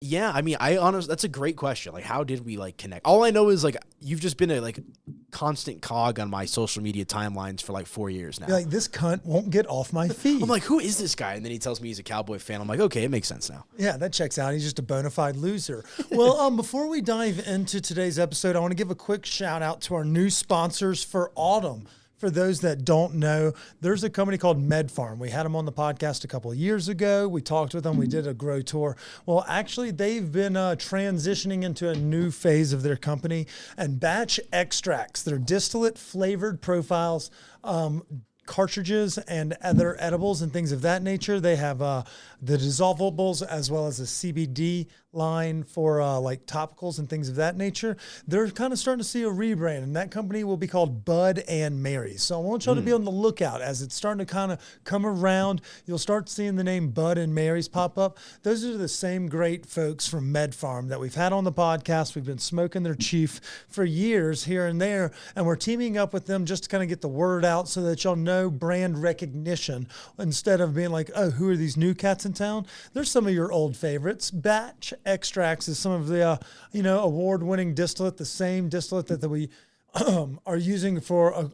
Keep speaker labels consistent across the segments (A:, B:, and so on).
A: Yeah, I mean, I honestly, that's a great question. Like, how did we like connect? All I know is like you've just been a like constant cog on my social media timelines for like 4 years now.
B: You're like, this cunt won't get off my feed.
A: I'm like, who is this guy? And then he tells me he's a Cowboy fan. I'm like, okay, it makes sense now.
B: Yeah, that checks out. He's just a bona fide loser. Well, before we dive into today's episode, I want to give a quick shout out to our new sponsors for autumn. For those that don't know, there's a company called MedFarm. We had them on the podcast a couple of years ago. We talked with them. We did a grow tour. Well, actually, they've been transitioning into a new phase of their company. And batch extracts, their distillate flavored profiles, cartridges and other edibles and things of that nature. They have the dissolvables as well as a CBD line for like topicals and things of that nature. They're kind of starting to see a rebrand, and that company will be called Bud and Mary's. So I want y'all to be on the lookout as it's starting to kind of come around. You'll start seeing the name Bud and Mary's pop up. Those are the same great folks from MedFarm that we've had on the podcast. We've been smoking their chief for years here and there, and we're teaming up with them just to kind of get the word out so that y'all know brand recognition instead of being like, oh, who are these new cats in town? There's some of your old favorites. Batch extracts is some of the award-winning distillate, the same distillate that we are using for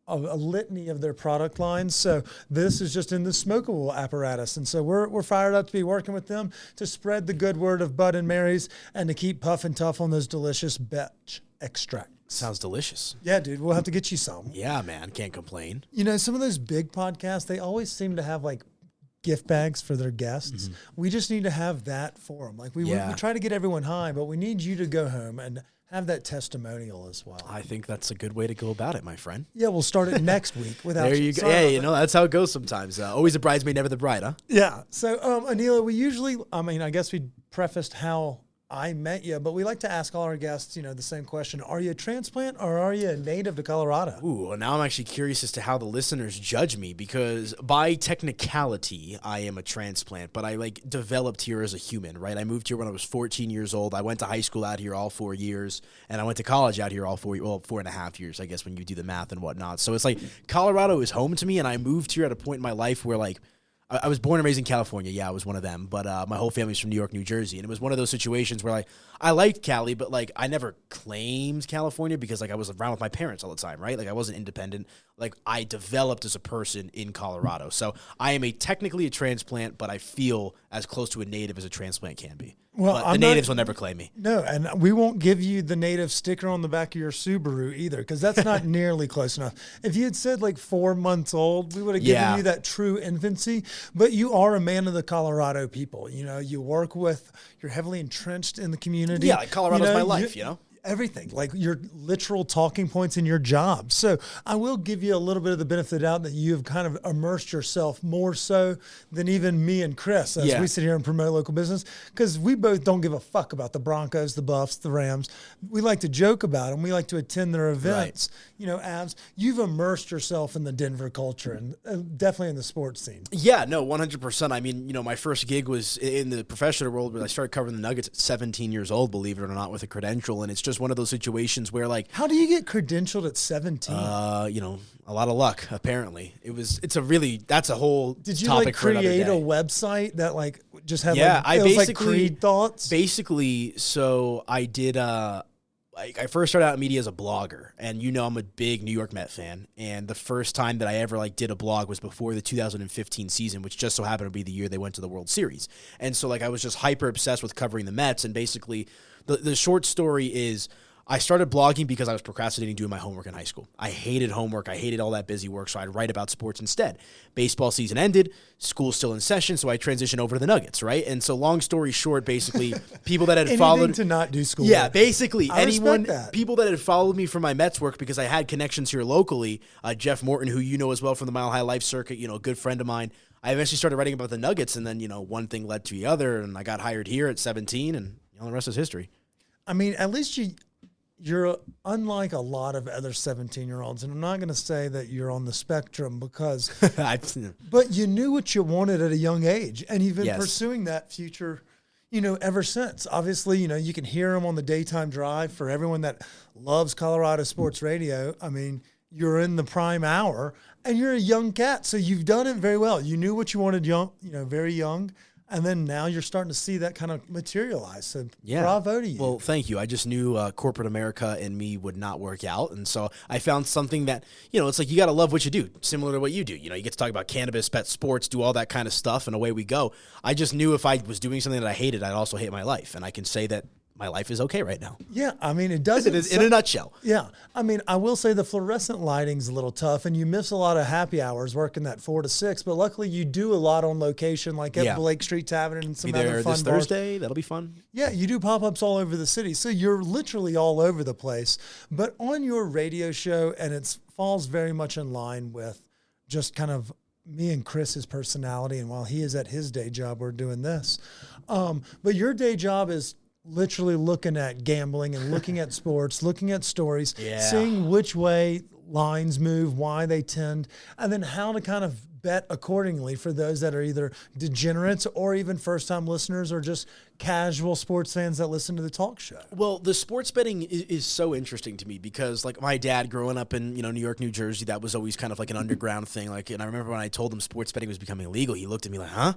B: a litany of their product lines. So this is just in the smokable apparatus. And so we're fired up to be working with them to spread the good word of Bud and Mary's and to keep puffing tough on those delicious batch extracts.
A: Sounds delicious.
B: Yeah, dude, we'll have to get you some.
A: Yeah, man, can't complain.
B: You know, some of those big podcasts, they always seem to have like gift bags for their guests. Mm-hmm. We just need to have that for them. Like we try to get everyone high, but we need you to go home and have that testimonial as well.
A: I think that's a good way to go about it, my friend.
B: Yeah, we'll start it next week without
A: there you go. Yeah, you know, that's how it goes sometimes. Always a bridesmaid, never the bride, huh?
B: Yeah. So, Aniello, we usually, I guess we prefaced how I met you, but we like to ask all our guests, the same question. Are you a transplant or are you a native to Colorado?
A: Ooh, now I'm actually curious as to how the listeners judge me, because by technicality, I am a transplant, but I developed here as a human, right? I moved here when I was 14 years old. I went to high school out here all 4 years, and I went to college out here all 4.5 years, I guess, when you do the math and whatnot. So it's like Colorado is home to me, and I moved here at a point in my life where I was born and raised in California. Yeah, I was one of them. But my whole family's from New York, New Jersey. And it was one of those situations where I liked Cali, but I never claimed California because I was around with my parents all the time, right? I wasn't independent. I developed as a person in Colorado. So I am technically a transplant, but I feel as close to a native as a transplant can be. Well, but the natives will never claim me.
B: No, and we won't give you the native sticker on the back of your Subaru either, because that's not nearly close enough. If you had said 4 months old, we would have given you that true infancy. But you are a man of the Colorado people. You work with, you're heavily entrenched in the community.
A: Yeah, Colorado's my life,
B: Everything, your literal talking points in your job. So I will give you a little bit of the benefit of the doubt that you have kind of immersed yourself more so than even me and Chris as we sit here and promote local business, because we both don't give a fuck about the Broncos, the Buffs, the Rams. We like to joke about them. We like to attend their events. Right. Abs, you've immersed yourself in the Denver culture and definitely in the sports scene.
A: Yeah, no, 100%. I mean, my first gig was in the professional world where I started covering the Nuggets at 17 years old, believe it or not, with a credential. And it's just one of those situations where
B: how do you get credentialed at 17?
A: A lot of luck, apparently. That's a whole
B: Did you
A: topic for another day.
B: Create a website that just had Creed thoughts?
A: Basically, so I did I first started out in media as a blogger, and I'm a big New York Met fan, and the first time that I ever did a blog was before the 2015 season, which just so happened to be the year they went to the World Series. And so I was just hyper obsessed with covering the Mets, and basically the short story is I started blogging because I was procrastinating doing my homework in high school. I hated homework. I hated all that busy work, so I'd write about sports instead. Baseball season ended. School's still in session, so I transitioned over to the Nuggets, right? And so long story short, basically, people that had followed...
B: to not do school.
A: Yeah, basically, people that had followed me for my Mets work because I had connections here locally, Jeff Morton, who you know as well from the Mile High Life circuit, a good friend of mine, I eventually started writing about the Nuggets, and then, one thing led to the other, and I got hired here at 17, and the rest is history.
B: I mean, at least you're unlike a lot of other 17-year-olds, and I'm not going to say that you're on the spectrum because, but you knew what you wanted at a young age, and you've been pursuing that future, ever since. Obviously, you can hear them on the daytime drive. For everyone that loves Colorado sports radio, I mean, you're in the prime hour, and you're a young cat, so you've done it very well. You knew what you wanted very young. And then now you're starting to see that kind of materialize. So
A: Yeah.
B: bravo to you.
A: Well, thank you. I just knew corporate America and me would not work out. And so I found something that, it's like you got to love what you do, similar to what you do. You get to talk about cannabis, bet sports, do all that kind of stuff, and away we go. I just knew if I was doing something that I hated, I'd also hate my life. And I can say that my life is okay right now.
B: Yeah, I mean, it doesn't.
A: It is in a nutshell.
B: Yeah, I mean, I will say the fluorescent lighting's a little tough, and you miss a lot of happy hours working that 4 to 6. But luckily, you do a lot on location, like at Blake Street Tavern and some
A: Be
B: other
A: there
B: fun
A: this
B: bars.
A: Thursday. That'll be fun.
B: Yeah, you do pop-ups all over the city, so you're literally all over the place. But on your radio show, and it falls very much in line with just kind of me and Chris's personality, and while he is at his day job, we're doing this. But your day job is literally looking at gambling and looking at sports, looking at stories, seeing which way lines move, why they tend, and then how to kind of bet accordingly for those that are either degenerates or even first-time listeners or just casual sports fans that listen to the talk show.
A: Well, the sports betting is so interesting to me because, like, my dad growing up in, New York, New Jersey, that was always kind of like an underground thing. Like, and I remember when I told him sports betting was becoming illegal, he looked at me like, huh?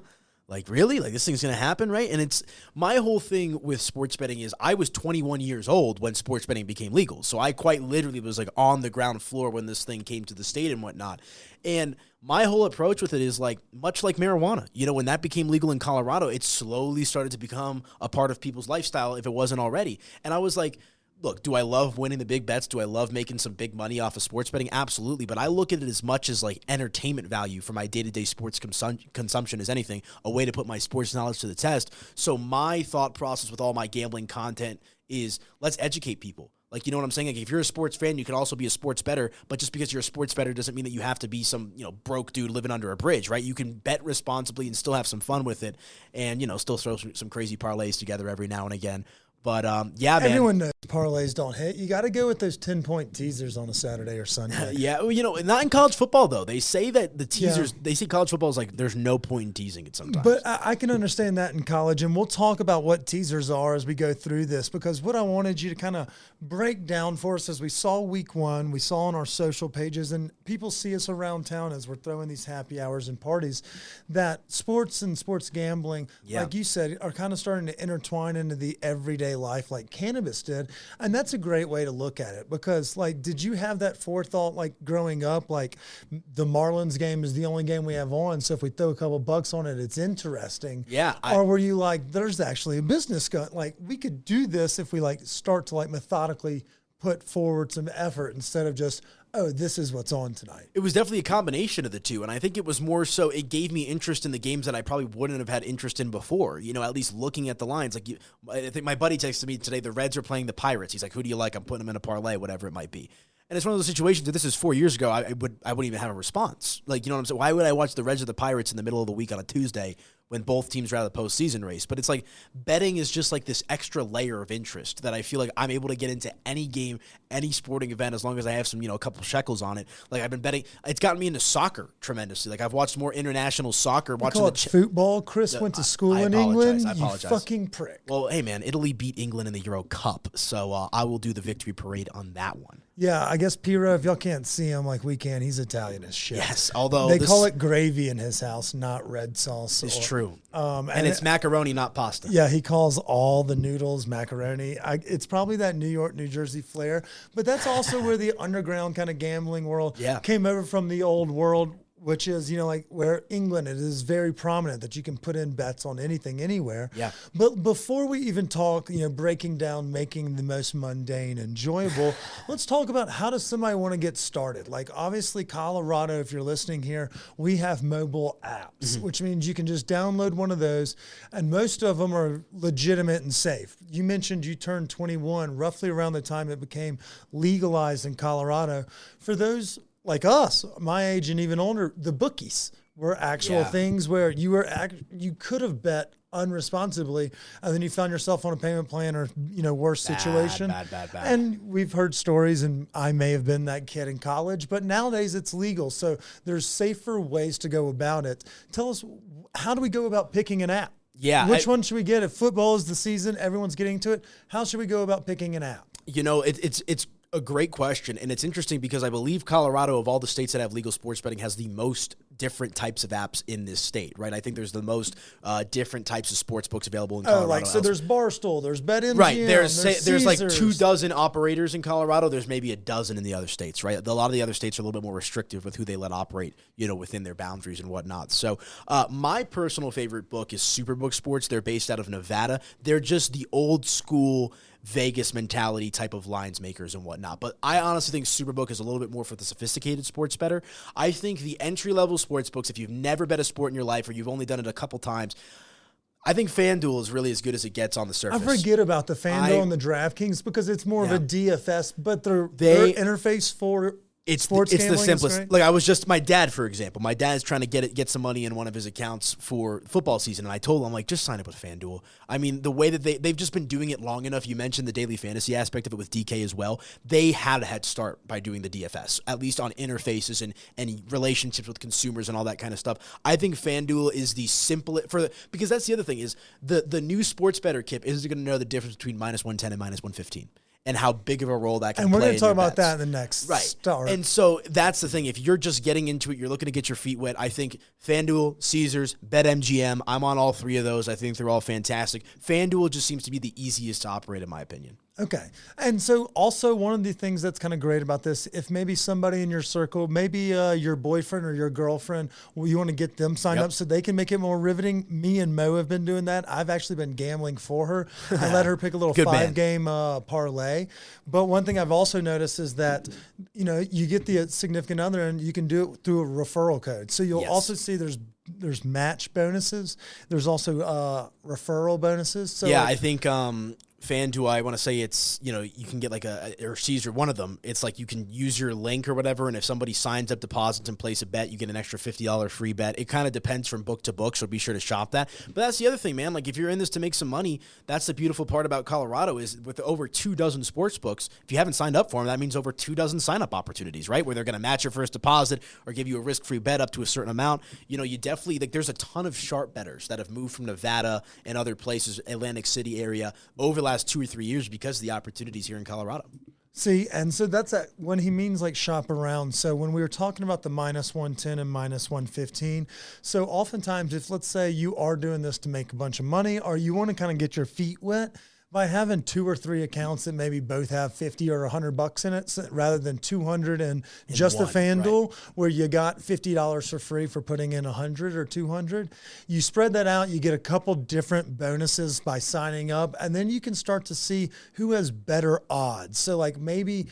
A: Like, really? Like, this thing's going to happen, right? And it's my whole thing with sports betting is I was 21 years old when sports betting became legal. So I quite literally was like on the ground floor when this thing came to the state and whatnot. And my whole approach with it is like, much like marijuana, when that became legal in Colorado, it slowly started to become a part of people's lifestyle if it wasn't already. And I was like, look, do I love winning the big bets? Do I love making some big money off of sports betting? Absolutely. But I look at it as much as like entertainment value for my day-to-day sports consumption as anything, a way to put my sports knowledge to the test. So my thought process with all my gambling content is let's educate people. Like, you know what I'm saying? Like, if you're a sports fan, you can also be a sports bettor, but just because you're a sports bettor doesn't mean that you have to be some, broke dude living under a bridge, right? You can bet responsibly and still have some fun with it and, still throw some crazy parlays together every now and again. But, yeah, man.
B: Everyone knows parlays don't hit. You got to go with those 10-point teasers on a Saturday or Sunday.
A: Yeah, well, not in college football, though. They say that the teasers, they say college football is like there's no point in teasing it sometimes.
B: But I can understand that in college, and we'll talk about what teasers are as we go through this, because what I wanted you to kind of break down for us as we saw week one, we saw on our social pages, and people see us around town as we're throwing these happy hours and parties, that sports and sports gambling, like you said, are kind of starting to intertwine into the everyday life like cannabis did. And that's a great way to look at it because, like, did you have that forethought, like, growing up, like, the Marlins game is the only game we have on, so if we throw a couple bucks on it, it's interesting?
A: Yeah.
B: Or were you like, there's actually a business going, like, we could do this if we, like, start to, like, methodically put forward some effort instead of just, oh, this is what's on tonight?
A: It was definitely a combination of the two, and I think it was more so it gave me interest in the games that I probably wouldn't have had interest in before, at least looking at the lines. Like, I think my buddy texted me today, the Reds are playing the Pirates. He's like, who do you like? I'm putting them in a parlay, whatever it might be. And it's one of those situations that this is 4 years ago, I wouldn't even have a response. Like, you know what I'm saying? Why would I watch the Reds or the Pirates in the middle of the week on a Tuesday when both teams are out of the postseason race? But it's like betting is just like this extra layer of interest that I feel like I'm able to get into any game, any sporting event, as long as I have some, a couple shekels on it. Like, I've been betting. It's gotten me into soccer tremendously. Like, I've watched more international soccer.
B: Call it football. Chris went to school in England. You fucking prick.
A: Well, hey, man, Italy beat England in the Euro Cup, so I will do the victory parade on that one.
B: Yeah, I guess Piro, if y'all can't see him like we can, he's Italian as shit.
A: Yes, although
B: they call it gravy in his house, not red sauce.
A: It's true. And it's macaroni, not pasta.
B: Yeah, he calls all the noodles macaroni. It's probably that New York, New Jersey flair, but that's also where the underground kind of gambling world came over from the old world, which is, like where England, it is very prominent that you can put in bets on anything, anywhere.
A: Yeah.
B: But before we even talk, breaking down, making the most mundane enjoyable, let's talk about how does somebody want to get started? Like, obviously, Colorado, if you're listening here, we have mobile apps, which means you can just download one of those, and most of them are legitimate and safe. You mentioned you turned 21 roughly around the time it became legalized in Colorado. For those like us, my age and even older, the bookies were actual things where you could have bet unresponsibly, and then you found yourself on a payment plan or worse situation.
A: Bad.
B: And we've heard stories, and I may have been that kid in college, but nowadays it's legal, so there's safer ways to go about it. Tell us, how do we go about picking an app?
A: Yeah,
B: which one should we get? If football is the season, everyone's getting to it. How should we go about picking an app?
A: It's a great question, and it's interesting because I believe Colorado, of all the states that have legal sports betting, has the most different types of apps in this state, right? I think there's the most different types of sports books available in Colorado.
B: So there's Barstool, there's BetMGM,
A: right? There's like
B: Caesars.
A: 24 operators in Colorado. There's maybe a dozen in the other states, right? A lot of the other states are a little bit more restrictive with who they let operate, within their boundaries and whatnot. So my personal favorite book is Superbook Sports. They're based out of Nevada. They're just the old school Vegas mentality type of lines makers and whatnot. But I honestly think Superbook is a little bit more for the sophisticated sports bettor. I think the entry-level sports books, if you've never bet a sport in your life or you've only done it a couple times, I think FanDuel is really as good as it gets on the surface.
B: I forget about the FanDuel and the DraftKings because it's more of a DFS, but their interface for sports
A: it's the
B: gambling
A: simplest. Like my dad, for example, my dad's trying to get some money in one of his accounts for football season, and I told him, I'm like, just sign up with FanDuel. I mean, the way that they've just been doing it long enough. You mentioned the daily fantasy aspect of it with DK as well. They had a head start by doing the DFS, at least on interfaces and relationships with consumers and all that kind of stuff. I think FanDuel is the simplest because that's the other thing is the new sports bettor, Kip, is going to know the difference between -110 and -115. And how big of a role that can play.
B: And we're going to talk about
A: bets.
B: that in the next
A: start. And so that's the thing. If you're just getting into it, you're looking to get your feet wet. I think FanDuel, Caesars, BetMGM, I'm on all three of those. I think they're all fantastic. FanDuel just seems to be the easiest to operate, in my opinion.
B: Okay. And so also one of the things that's kind of great about this, if maybe somebody in your circle, maybe your boyfriend or your girlfriend, you want to get them signed up so they can make it more riveting. Me and Mo have been doing that. I've actually been gambling for her. I let her pick a little 5-game parlay. But one thing I've also noticed is that, you get the significant other and you can do it through a referral code. So you'll also see there's match bonuses. There's also referral bonuses. So
A: I think FanDuel, I want to say it's, you can get like or Caesar, one of them. It's like you can use your link or whatever, and if somebody signs up, deposits, and place a bet, you get an extra $50 free bet. It kind of depends from book to book, so be sure to shop that. But that's the other thing, man. Like, if you're in this to make some money, that's the beautiful part about Colorado is with over 24 sports books, if you haven't signed up for them, that means over 24 sign-up opportunities, right, where they're going to match your first deposit or give you a risk-free bet up to a certain amount. You definitely, there's a ton of sharp bettors that have moved from Nevada and other places, Atlantic City area, over the last 2 or 3 years because of the opportunities here in Colorado.
B: See, and so that's when he means like shop around. So when we were talking about the -110 and -115, so oftentimes if let's say you are doing this to make a bunch of money or you want to kind of get your feet wet, by having 2 or 3 accounts that maybe both have 50 or $100 in it, rather than 200 and just the FanDuel, where you got $50 for free for putting in 100 or 200, you spread that out. You get a couple different bonuses by signing up, and then you can start to see who has better odds. So, like maybe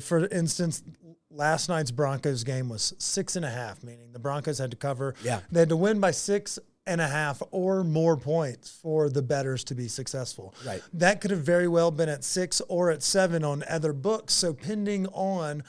B: for instance, last night's Broncos game was 6.5, meaning the Broncos had to cover. Yeah, they had to win by 6.5 or more points for the bettors to be successful. Right. That could have very well been at 6 or at 7 on other books. So pending on,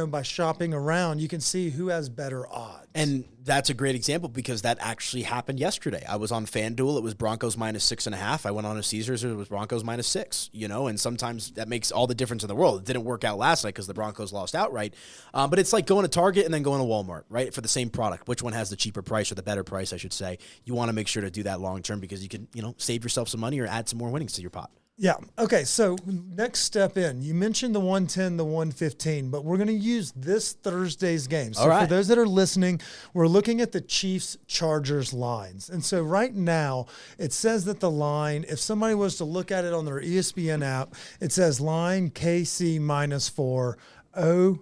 B: by shopping around, you can see who has better odds.
A: And that's a great example because that actually happened yesterday. I was on FanDuel. It was Broncos -6.5. I went on to Caesars. It was Broncos -6, and sometimes that makes all the difference in the world. It didn't work out last night because the Broncos lost outright. But it's like going to Target and then going to Walmart, right, for the same product. Which one has the cheaper price or the better price, I should say. You want to make sure to do that long term because you can, save yourself some money or add some more winnings to your pot.
B: Yeah. Okay. So next step in, you mentioned the 110, the 115, but we're going to use this Thursday's game. So for those that are listening, we're looking at the Chiefs-Chargers lines. And so right now it says that the line, if somebody was to look at it on their ESPN app, it says line KC -4 O/U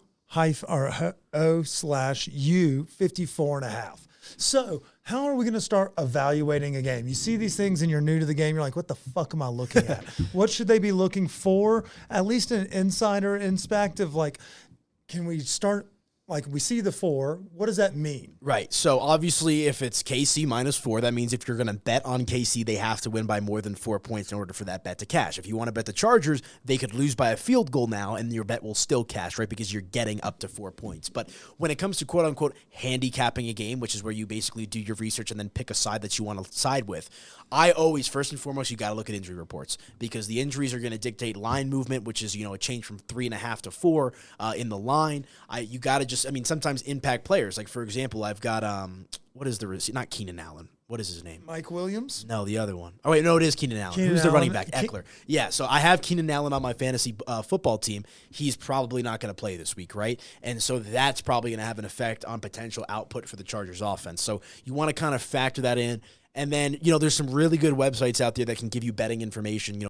B: 54.5. So how are we going to start evaluating a game? You see these things and you're new to the game. You're like, what the fuck am I looking at? What should they be looking for? At least an insider perspective. Like, can we start? Like, we see the 4. What does that mean?
A: Right. So, obviously, if it's KC -4, that means if you're going to bet on KC, they have to win by more than 4 points in order for that bet to cash. If you want to bet the Chargers, they could lose by a field goal now, and your bet will still cash, right, because you're getting up to 4 points. But when it comes to, quote-unquote, handicapping a game, which is where you basically do your research and then pick a side that you want to side with, I always, first and foremost, you got to look at injury reports because the injuries are going to dictate line movement, which is, a change from 3.5 to 4 in the line. You got to just just, I mean, sometimes impact players. Like, for example, I've got, what is the receiver? Not Keenan Allen. What is his name?
B: Mike Williams?
A: No, the other one. Oh, wait, no, it is Keenan Allen. Who's the running back? Eckler. Yeah, so I have Keenan Allen on my fantasy football team. He's probably not going to play this week, right? And so that's probably going to have an effect on potential output for the Chargers offense. So you want to kind of factor that in. And then, there's some really good websites out there that can give you betting information,